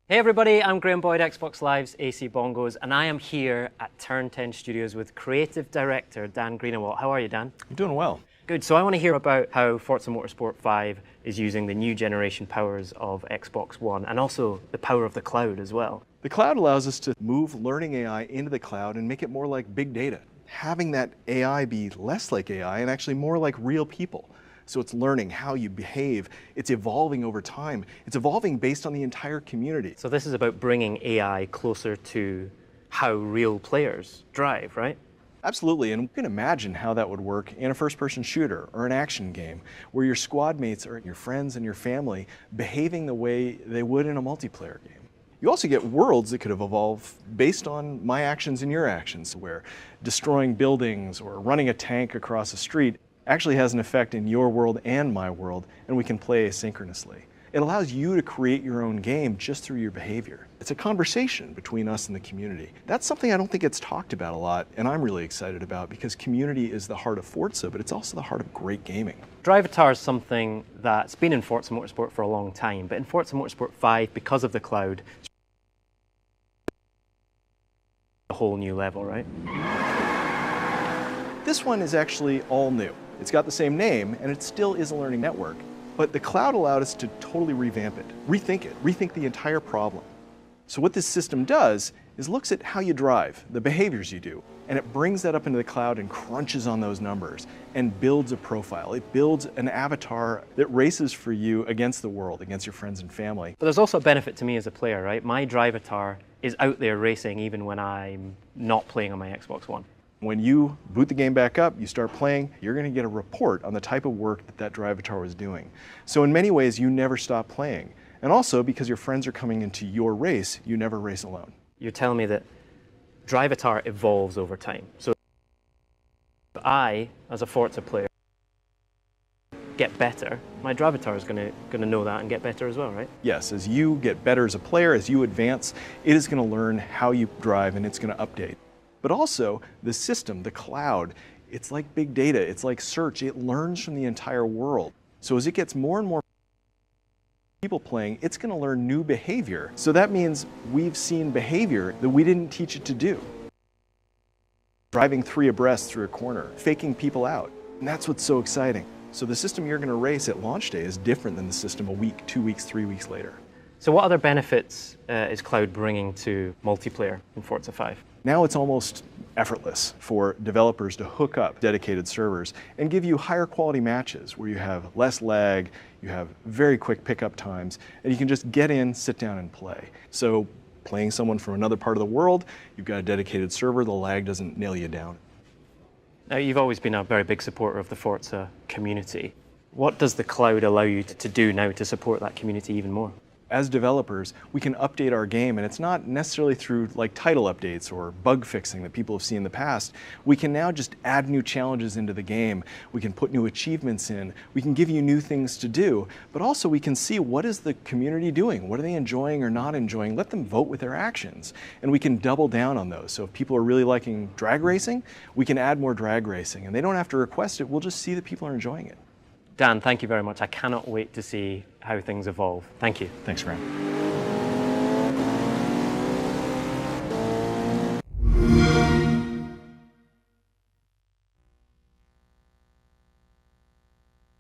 Hey everybody, I'm Graeme Boyd, Xbox Live's AC Bongos, and I am here at Turn 10 Studios with creative director Dan Greenawalt. How are you, Dan? I'm doing well. Good. So I want to hear about how Forza Motorsport 5 is using the new generation powers of Xbox One and also the power of the cloud as well. The cloud allows us to move learning AI into the cloud and make it more like big data. Having that AI be less like AI and actually more like real people. So it's learning how you behave. It's evolving over time. It's evolving based on the entire community. So this is about bringing AI closer to how real players drive, right? Absolutely, and you can imagine how that would work in a first-person shooter or an action game where your squad mates are your friends and your family behaving the way they would in a multiplayer game. You also get worlds that could have evolved based on my actions and your actions, where destroying buildings or running a tank across a street actually has an effect in your world and my world, and we can play asynchronously. It allows you to create your own game just through your behavior. It's a conversation between us and the community. That's something I don't think gets talked about a lot, and I'm really excited about because community is the heart of Forza, but it's also the heart of great gaming. Drivatar is something that's been in Forza Motorsport for a long time, but in Forza Motorsport 5, because of the cloud, it's a whole new level, right? This one is actually all new. It's got the same name, and it still is a learning network. But the cloud allowed us to totally revamp it, rethink the entire problem. So what this system does is looks at how you drive, the behaviors you do, and it brings that up into the cloud and crunches on those numbers and builds a profile. It builds an avatar that races for you against the world, against your friends and family. But there's also a benefit to me as a player, right? My Drivatar is out there racing even when I'm not playing on my Xbox One. When you boot the game back up, you start playing, you're going to get a report on the type of work that Drivatar was doing. So in many ways, you never stop playing. And also, because your friends are coming into your race, you never race alone. You're telling me that Drivatar evolves over time. So if I, as a Forza player, get better, my Drivatar is going to know that and get better as well, right? Yes, as you get better as a player, as you advance, it is going to learn how you drive and it's going to update. But also, the system, the cloud, it's like big data, it's like search, it learns from the entire world. So as it gets more and more people playing, it's going to learn new behavior. So that means we've seen behavior that we didn't teach it to do. Driving 3 abreast through a corner, faking people out, and that's what's so exciting. So the system you're going to race at launch day is different than the system a week, 2 weeks, 3 weeks later. So what other benefits is cloud bringing to multiplayer in Forza 5? Now it's almost effortless for developers to hook up dedicated servers and give you higher quality matches where you have less lag, you have very quick pickup times, and you can just get in, sit down, and play. So playing someone from another part of the world, you've got a dedicated server, the lag doesn't nail you down. Now, you've always been a very big supporter of the Forza community. What does the cloud allow you to do now to support that community even more? As developers, we can update our game, and it's not necessarily through like title updates or bug fixing that people have seen in the past. We can now just add new challenges into the game. We can put new achievements in. We can give you new things to do, but also we can see what is the community doing? What are they enjoying or not enjoying? Let them vote with their actions, and we can double down on those. So if people are really liking drag racing, we can add more drag racing, and they don't have to request it. We'll just see that people are enjoying it. Dan, thank you very much. I cannot wait to see how things evolve. Thank you. Thanks, Graeme.